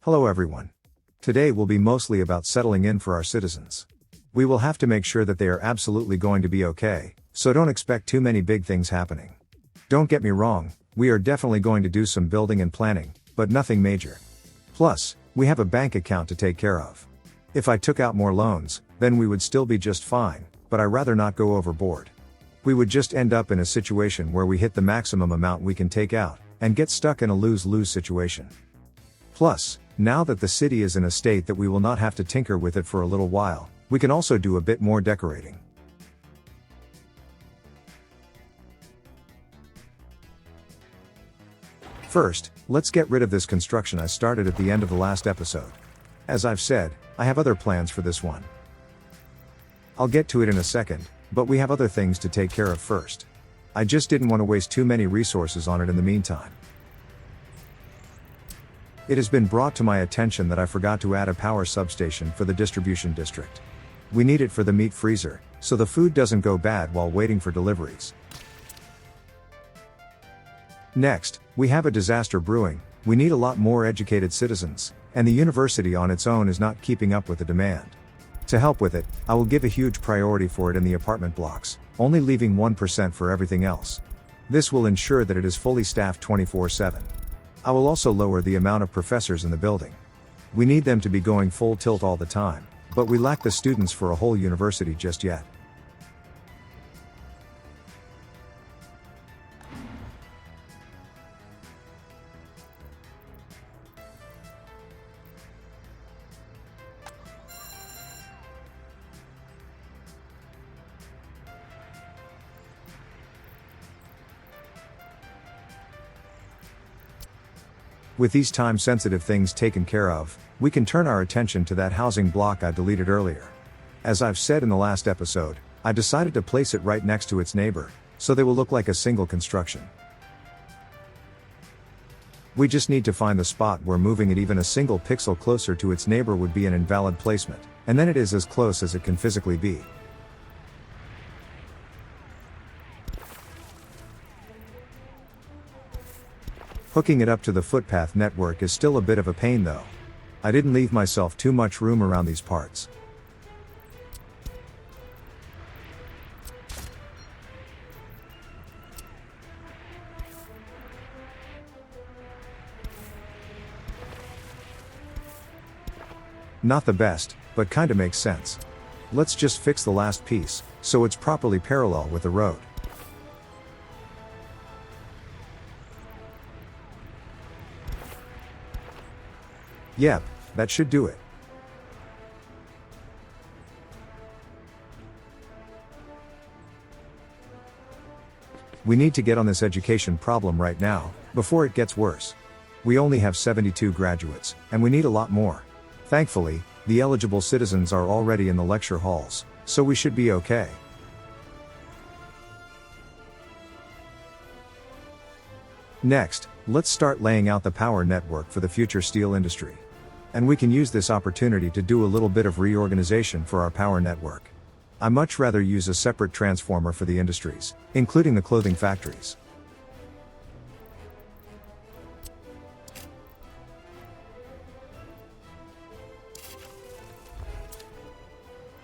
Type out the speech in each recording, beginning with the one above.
Hello everyone. Today will be mostly about settling in for our citizens. We will have to make sure that they are absolutely going to be okay, so don't expect too many big things happening. Don't get me wrong, we are definitely going to do some building and planning, but nothing major. Plus, we have a bank account to take care of. If I took out more loans, then we would still be just fine, but I'd rather not go overboard. We would just end up in a situation where we hit the maximum amount we can take out, and get stuck in a lose-lose situation. Plus, now that the city is in a state that we will not have to tinker with it for a little while, we can also do a bit more decorating. First, let's get rid of this construction I started at the end of the last episode. As I've said, I have other plans for this one. I'll get to it in a second, but we have other things to take care of first. I just didn't want to waste too many resources on it in the meantime. It has been brought to my attention that I forgot to add a power substation for the distribution district. We need it for the meat freezer, so the food doesn't go bad while waiting for deliveries. Next, we have a disaster brewing. We need a lot more educated citizens, and the university on its own is not keeping up with the demand. To help with it, I will give a huge priority for it in the apartment blocks, only leaving 1% for everything else. This will ensure that it is fully staffed 24/7. I will also lower the amount of professors in the building. We need them to be going full tilt all the time, but we lack the students for a whole university just yet. With these time-sensitive things taken care of, we can turn our attention to that housing block I deleted earlier. As I've said in the last episode, I decided to place it right next to its neighbor, so they will look like a single construction. We just need to find the spot where moving it even a single pixel closer to its neighbor would be an invalid placement, and then it is as close as it can physically be. Hooking it up to the footpath network is still a bit of a pain though. I didn't leave myself too much room around these parts. Not the best, but kinda makes sense. Let's just fix the last piece, so it's properly parallel with the road. Yep, that should do it. We need to get on this education problem right now, before it gets worse. We only have 72 graduates, and we need a lot more. Thankfully, the eligible citizens are already in the lecture halls, so we should be okay. Next, let's start laying out the power network for the future steel industry. And we can use this opportunity to do a little bit of reorganization for our power network. I much rather use a separate transformer for the industries, including the clothing factories.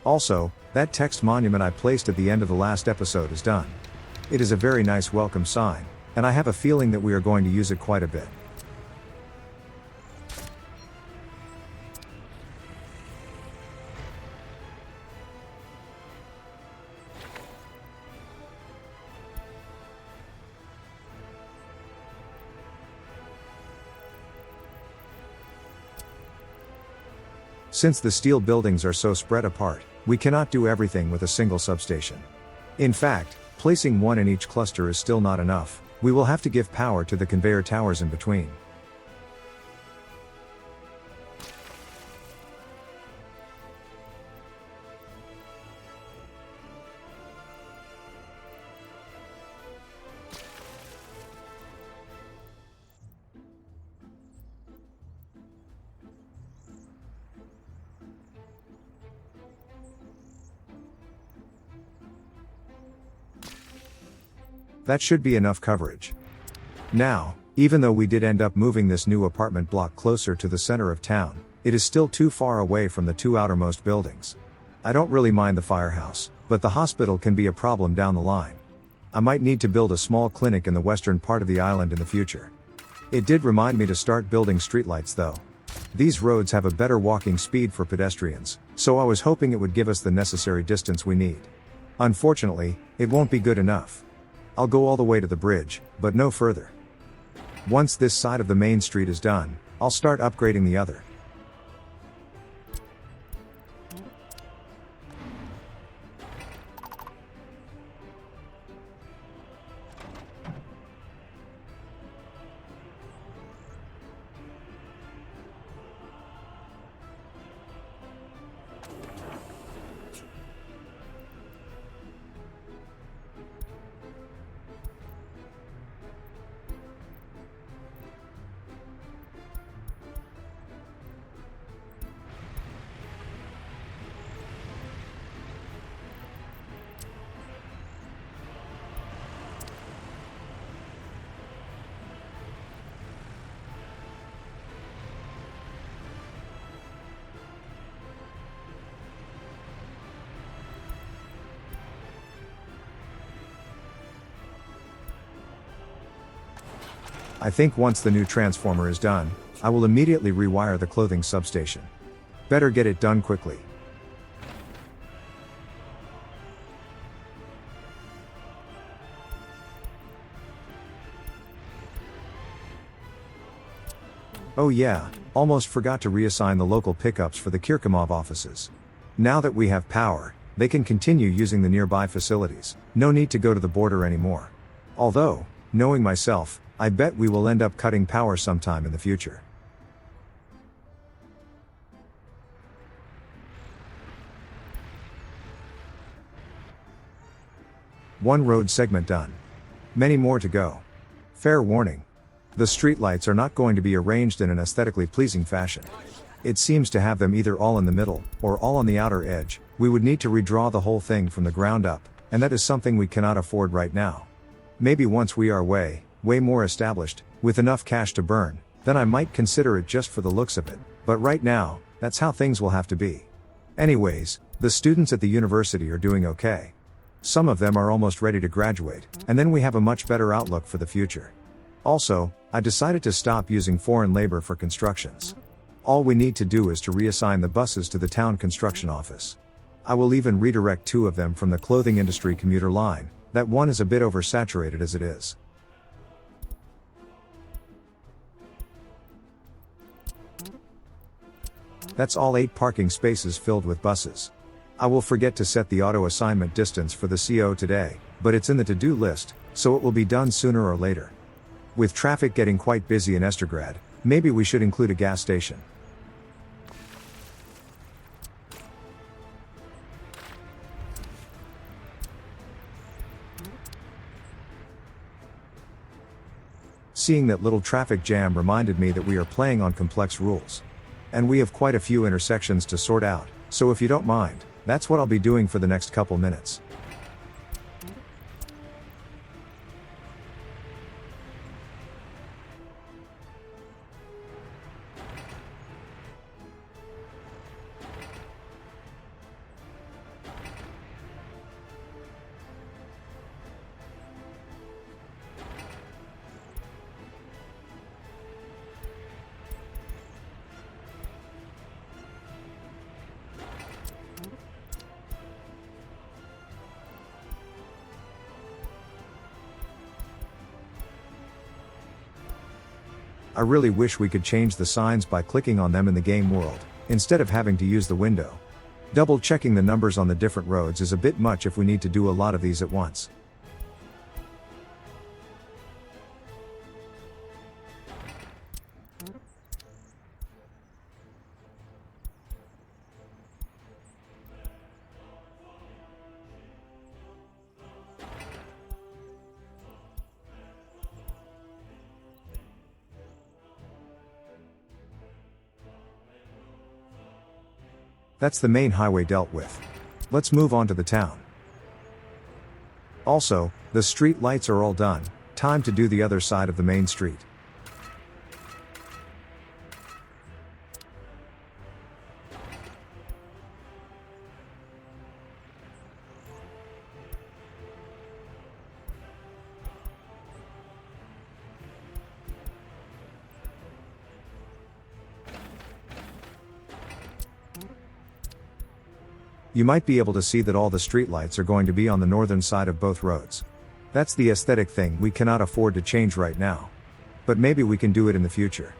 Also, that text monument I placed at the end of the last episode is done. It is a very nice welcome sign, and I have a feeling that we are going to use it quite a bit. Since the steel buildings are so spread apart, we cannot do everything with a single substation. In fact, placing one in each cluster is still not enough. We will have to give power to the conveyor towers in between. That should be enough coverage. Now, Even though we did end up moving this new apartment block closer to the center of town, it is still too far away from the two outermost buildings. I don't really mind the firehouse, but the hospital can be a problem down the line. I might need to build a small clinic in the western part of the island in the future. It did remind me to start building streetlights though. These roads have a better walking speed for pedestrians, so I was hoping it would give us the necessary distance we need. Unfortunately, it won't be good enough. I'll go all the way to the bridge, but no further. Once this side of the main street is done, I'll start upgrading the other. I think once the new transformer is done, I will immediately rewire the clothing substation. Better get it done quickly. Oh yeah, almost forgot to reassign the local pickups for the Kirkomov offices. Now that we have power, they can continue using the nearby facilities. No need to go to the border anymore. Although, knowing myself, I bet we will end up cutting power sometime in the future. One road segment done. Many more to go. Fair warning. The streetlights are not going to be arranged in an aesthetically pleasing fashion. It seems to have them either all in the middle, or all on the outer edge. We would need to redraw the whole thing from the ground up, and that is something we cannot afford right now. Maybe once we are way more established, with enough cash to burn, then I might consider it just for the looks of it, but right now, that's how things will have to be. Anyways, the students at the university are doing okay. Some of them are almost ready to graduate, and then we have a much better outlook for the future. Also, I decided to stop using foreign labor for constructions. All we need to do is to reassign the buses to the town construction office. I will even redirect 2 of them from the clothing industry commuter line, that one is a bit oversaturated as it is. That's all 8 parking spaces filled with buses. I will forget to set the auto assignment distance for the CO today, but it's in the to-do list, so it will be done sooner or later. With traffic getting quite busy in Estergrad, maybe we should include a gas station. Seeing that little traffic jam reminded me that we are playing on complex rules. And we have quite a few intersections to sort out, so if you don't mind, that's what I'll be doing for the next couple minutes. I really wish we could change the signs by clicking on them in the game world, instead of having to use the window. Double checking the numbers on the different roads is a bit much if we need to do a lot of these at once. That's the main highway dealt with. Let's move on to the town. Also, the street lights are all done, time to do the other side of the main street. You might be able to see that all the streetlights are going to be on the northern side of both roads. That's the aesthetic thing we cannot afford to change right now. But maybe we can do it in the future.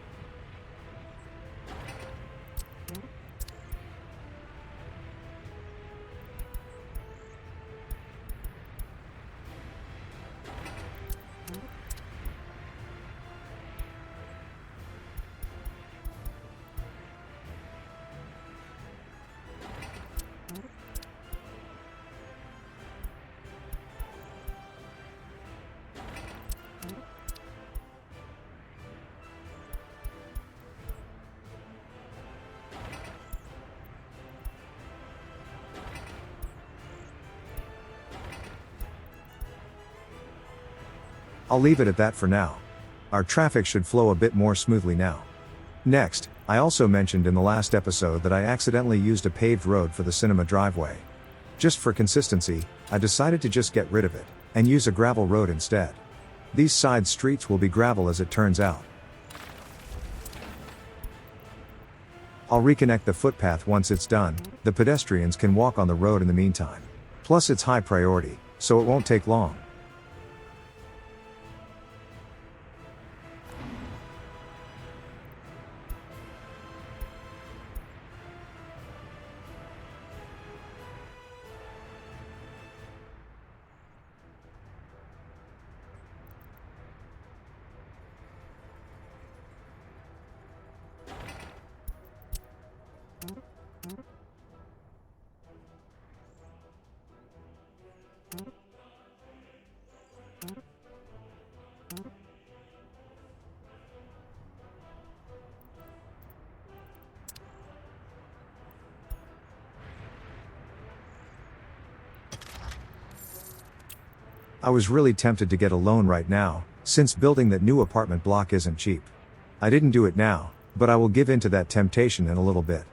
I'll leave it at that for now. Our traffic should flow a bit more smoothly now. Next, I also mentioned in the last episode that I accidentally used a paved road for the cinema driveway. Just for consistency, I decided to just get rid of it, and use a gravel road instead. These side streets will be gravel as it turns out. I'll reconnect the footpath once it's done, the pedestrians can walk on the road in the meantime. Plus it's high priority, so it won't take long. I was really tempted to get a loan right now, since building that new apartment block isn't cheap. I didn't do it now, but I will give in to that temptation in a little bit.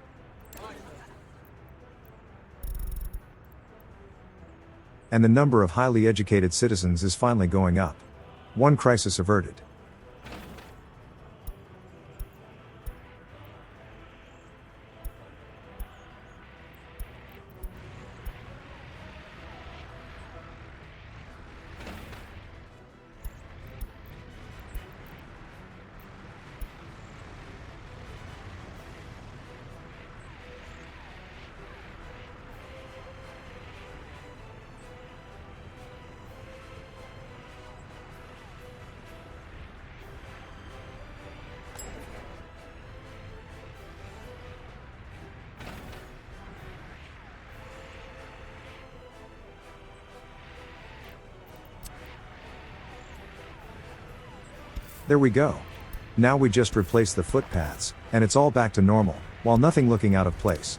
And the number of highly educated citizens is finally going up. One crisis averted. There we go. Now we just replace the footpaths, and it's all back to normal, while nothing looking out of place.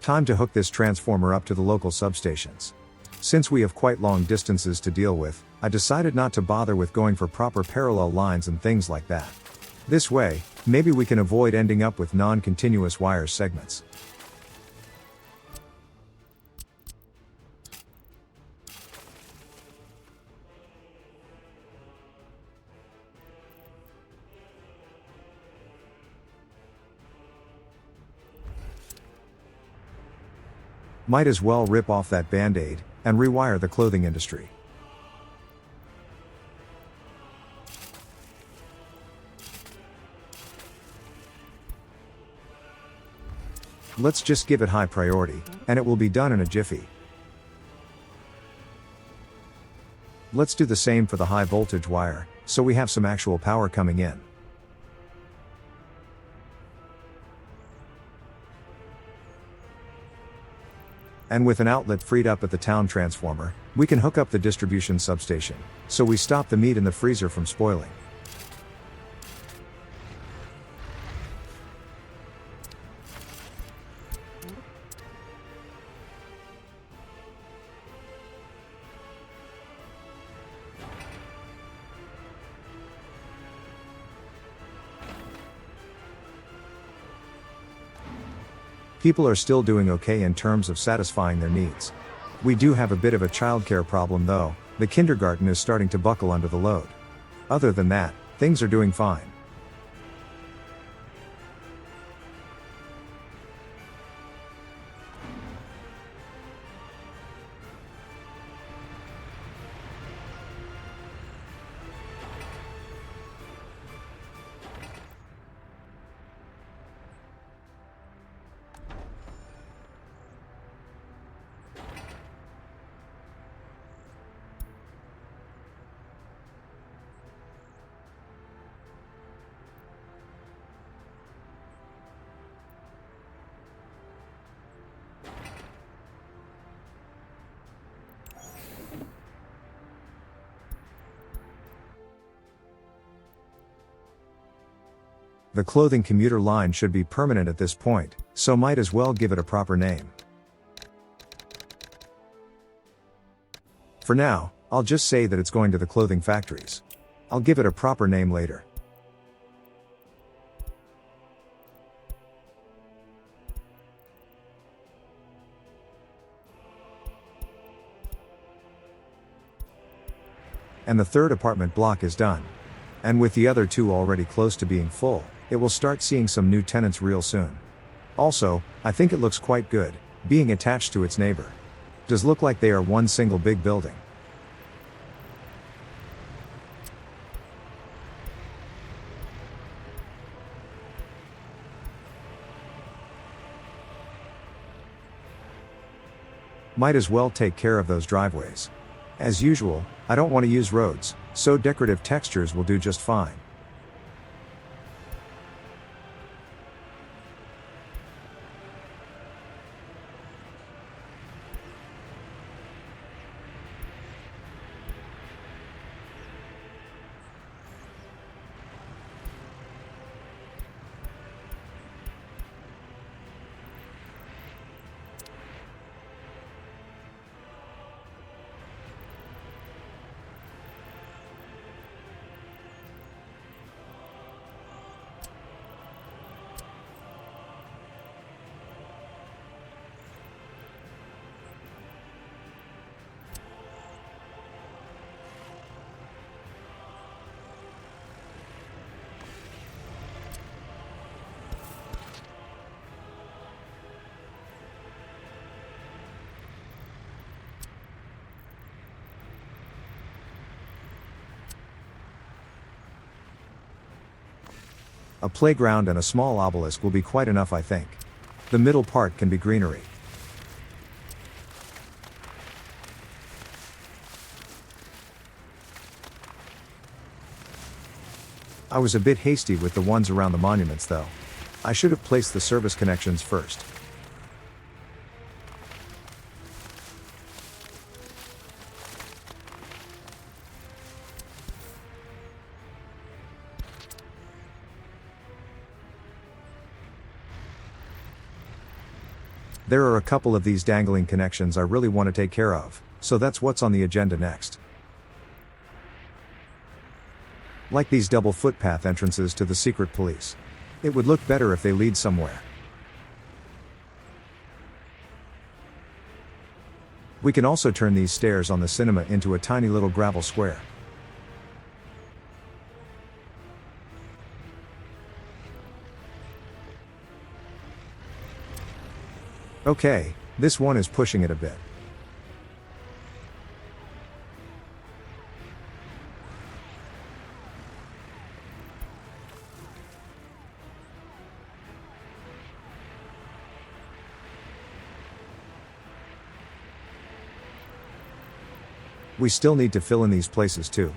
Time to hook this transformer up to the local substations. Since we have quite long distances to deal with, I decided not to bother with going for proper parallel lines and things like that. This way, maybe we can avoid ending up with non-continuous wire segments. Might as well rip off that band-aid, and rewire the clothing industry. Let's just give it high priority, and it will be done in a jiffy. Let's do the same for the high voltage wire, so we have some actual power coming in. And with an outlet freed up at the town transformer, we can hook up the distribution substation, so we stop the meat in the freezer from spoiling. People are still doing okay in terms of satisfying their needs. We do have a bit of a childcare problem though, the kindergarten is starting to buckle under the load. Other than that, things are doing fine. The clothing commuter line should be permanent at this point, so might as well give it a proper name. For now, I'll just say that it's going to the clothing factories. I'll give it a proper name later. And the third apartment block is done. And with the other two already close to being full, it will start seeing some new tenants real soon. Also, I think it looks quite good, being attached to its neighbor. Does look like they are one single big building. Might as well take care of those driveways. As usual, I don't want to use roads, so decorative textures will do just fine. A playground and a small obelisk will be quite enough, I think. The middle part can be greenery. I was a bit hasty with the ones around the monuments though. I should have placed the service connections first. There are a couple of these dangling connections I really want to take care of, so that's what's on the agenda next. Like these double footpath entrances to the secret police. It would look better if they lead somewhere. We can also turn these stairs on the cinema into a tiny little gravel square. Okay, this one is pushing it a bit. We still need to fill in these places too.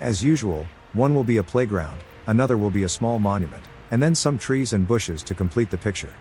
As usual, one will be a playground, another will be a small monument, and then some trees and bushes to complete the picture.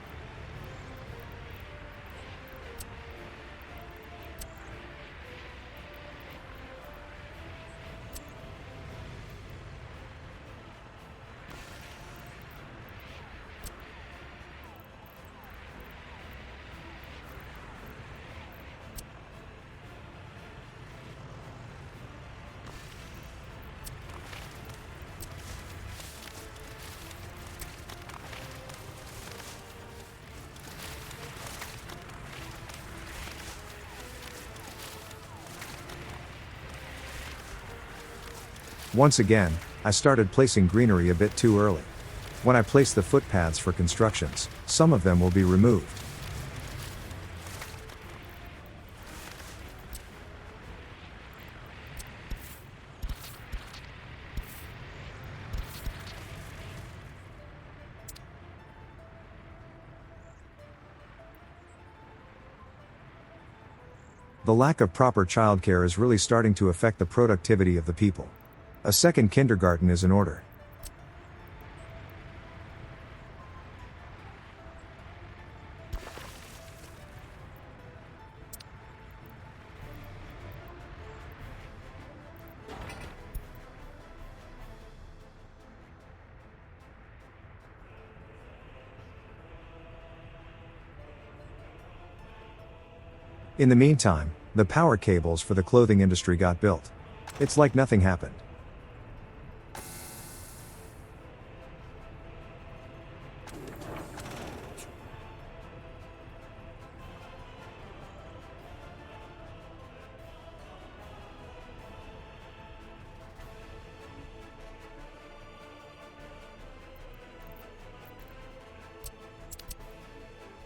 Once again, I started placing greenery a bit too early. When I place the footpaths for constructions, some of them will be removed. The lack of proper childcare is really starting to affect the productivity of the people. A second kindergarten is in order. In the meantime, the power cables for the clothing industry got built. It's like nothing happened.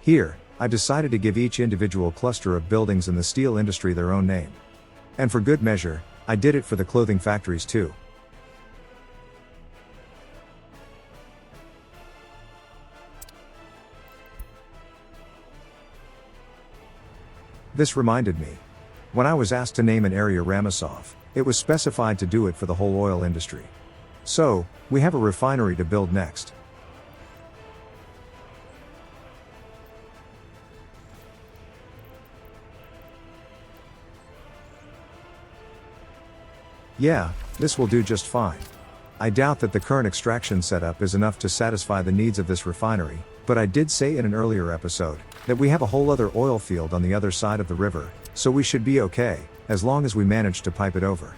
Here, I decided to give each individual cluster of buildings in the steel industry their own name. And for good measure, I did it for the clothing factories too. This reminded me. When I was asked to name an area Ramosov, it was specified to do it for the whole oil industry. So, we have a refinery to build next. Yeah, this will do just fine. I doubt that the current extraction setup is enough to satisfy the needs of this refinery, but I did say in an earlier episode that we have a whole other oil field on the other side of the river, so we should be okay, as long as we manage to pipe it over.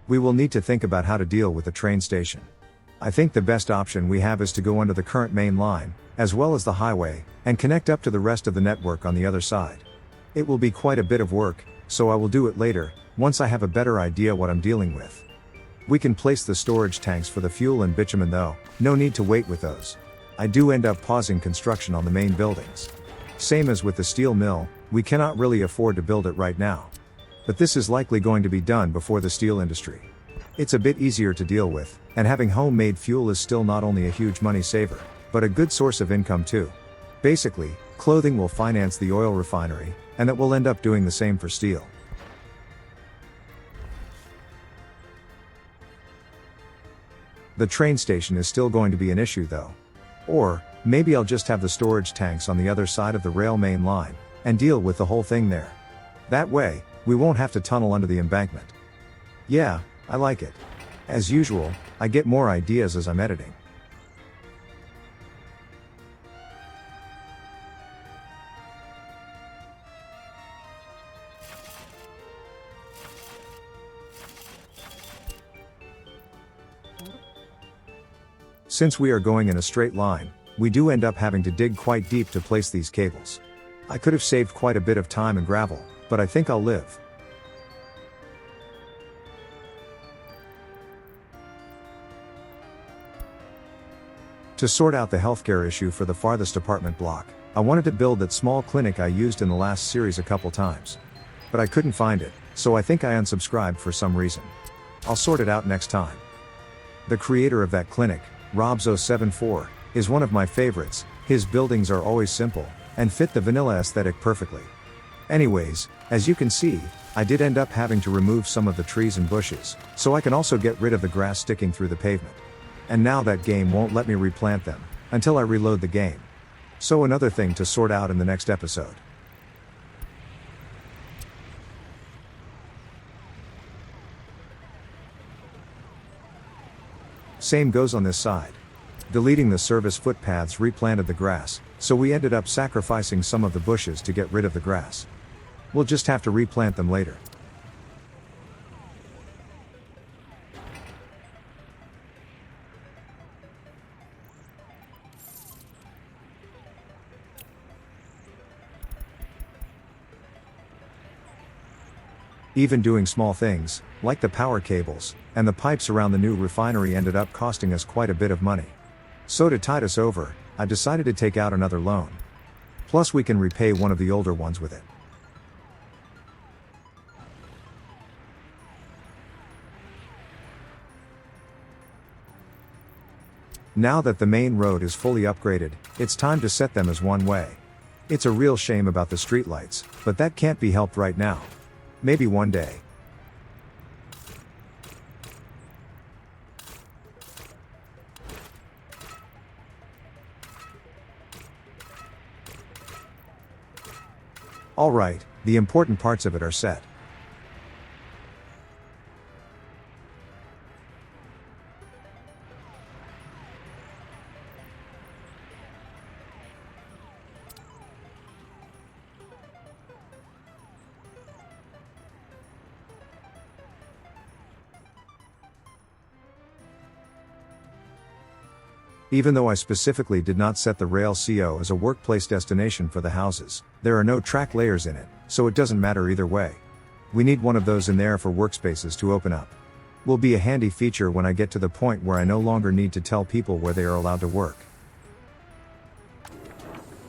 We will need to think about how to deal with the train station. I think the best option we have is to go under the current main line, as well as the highway, and connect up to the rest of the network on the other side. It will be quite a bit of work, so I will do it later, once I have a better idea what I'm dealing with. We can place the storage tanks for the fuel and bitumen though, no need to wait with those. I do end up pausing construction on the main buildings. Same as with the steel mill, we cannot really afford to build it right now. But this is likely going to be done before the steel industry. It's a bit easier to deal with, and having homemade fuel is still not only a huge money saver, but a good source of income too. Basically, clothing will finance the oil refinery, and that will end up doing the same for steel. The train station is still going to be an issue though. Or, maybe I'll just have the storage tanks on the other side of the rail main line, and deal with the whole thing there. That way, we won't have to tunnel under the embankment. Yeah, I like it. As usual, I get more ideas as I'm editing. Since we are going in a straight line, we do end up having to dig quite deep to place these cables. I could have saved quite a bit of time and gravel, but I think I'll live. To sort out the healthcare issue for the farthest apartment block, I wanted to build that small clinic I used in the last series a couple times. But I couldn't find it, so I think I unsubscribed for some reason. I'll sort it out next time. The creator of that clinic, Robs074, is one of my favorites. His buildings are always simple, and fit the vanilla aesthetic perfectly. Anyways, as you can see, I did end up having to remove some of the trees and bushes, so I can also get rid of the grass sticking through the pavement. And now that game won't let me replant them, until I reload the game. So another thing to sort out in the next episode. Same goes on this side. Deleting the service footpaths replanted the grass, so we ended up sacrificing some of the bushes to get rid of the grass. We'll just have to replant them later. Even doing small things, like the power cables, and the pipes around the new refinery ended up costing us quite a bit of money. So to tide us over, I decided to take out another loan. Plus we can repay one of the older ones with it. Now that the main road is fully upgraded, it's time to set them as one way. It's a real shame about the streetlights, but that can't be helped right now. Maybe one day. Alright, the important parts of it are set. Even though I specifically did not set the rail CO as a workplace destination for the houses, there are no track layers in it, so it doesn't matter either way. We need one of those in there for workspaces to open up. Will be a handy feature when I get to the point where I no longer need to tell people where they are allowed to work.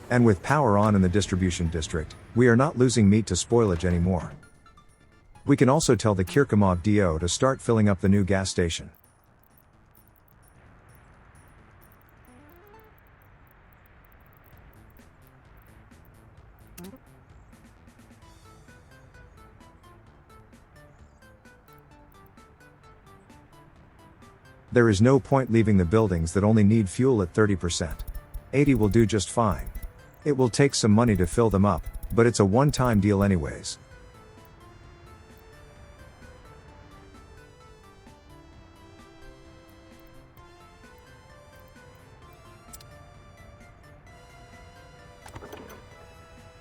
And with power on in the distribution district, we are not losing meat to spoilage anymore. We can also tell the Kirkomov DO to start filling up the new gas station. There is no point leaving the buildings that only need fuel at 30%. 80 will do just fine. It will take some money to fill them up, but it's a one-time deal anyways.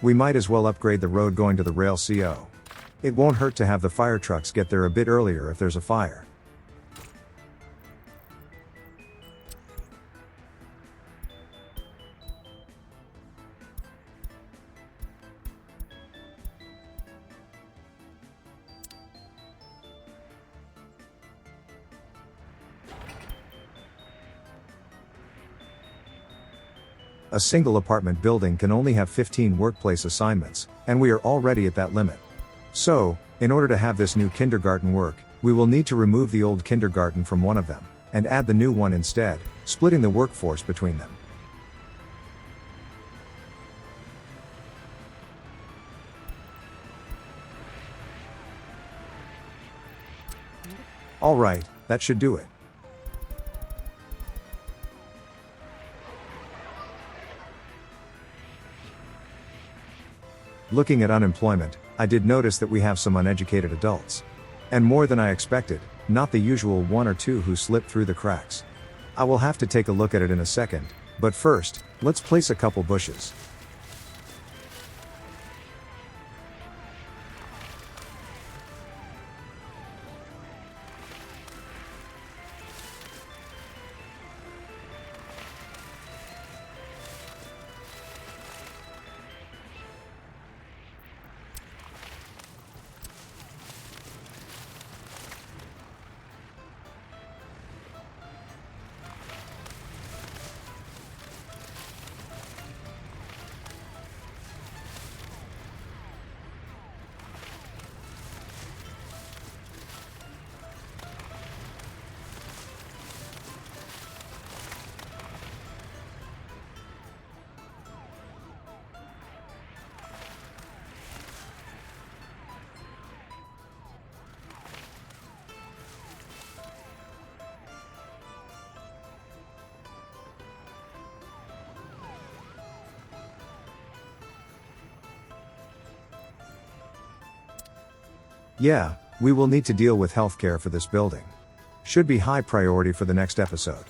We might as well upgrade the road going to the rail CO. It won't hurt to have the fire trucks get there a bit earlier if there's a fire. A single apartment building can only have 15 workplace assignments, and we are already at that limit. So, in order to have this new kindergarten work, we will need to remove the old kindergarten from one of them, and add the new one instead, splitting the workforce between them. Alright, that should do it. Looking at unemployment, I did notice that we have some uneducated adults. And more than I expected, not the usual one or two who slip through the cracks. I will have to take a look at it in a second, but first, let's place a couple bushes. Yeah, we will need to deal with healthcare for this building. Should be high priority for the next episode.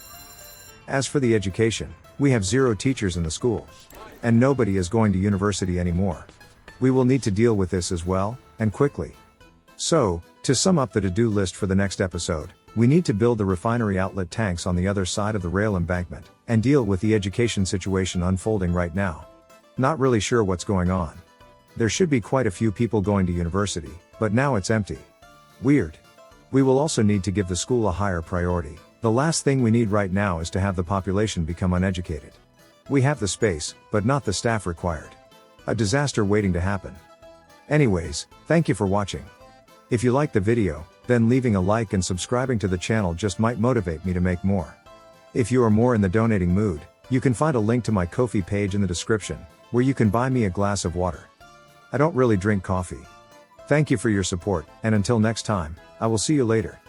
As for the education, we have 0 teachers in the school. And nobody is going to university anymore. We will need to deal with this as well, and quickly. So, to sum up the to-do list for the next episode, we need to build the refinery outlet tanks on the other side of the rail embankment, and deal with the education situation unfolding right now. Not really sure what's going on. There should be quite a few people going to university, But now it's empty. Weird. We will also need to give the school a higher priority. The last thing we need right now is to have the population become uneducated. We have the space, but not the staff required. A disaster waiting to happen. Anyways, thank you for watching. If you liked the video, then leaving a like and subscribing to the channel just might motivate me to make more. If you are more in the donating mood, you can find a link to my Ko-fi page in the description, where you can buy me a glass of water. I don't really drink coffee. Thank you for your support, and until next time, I will see you later.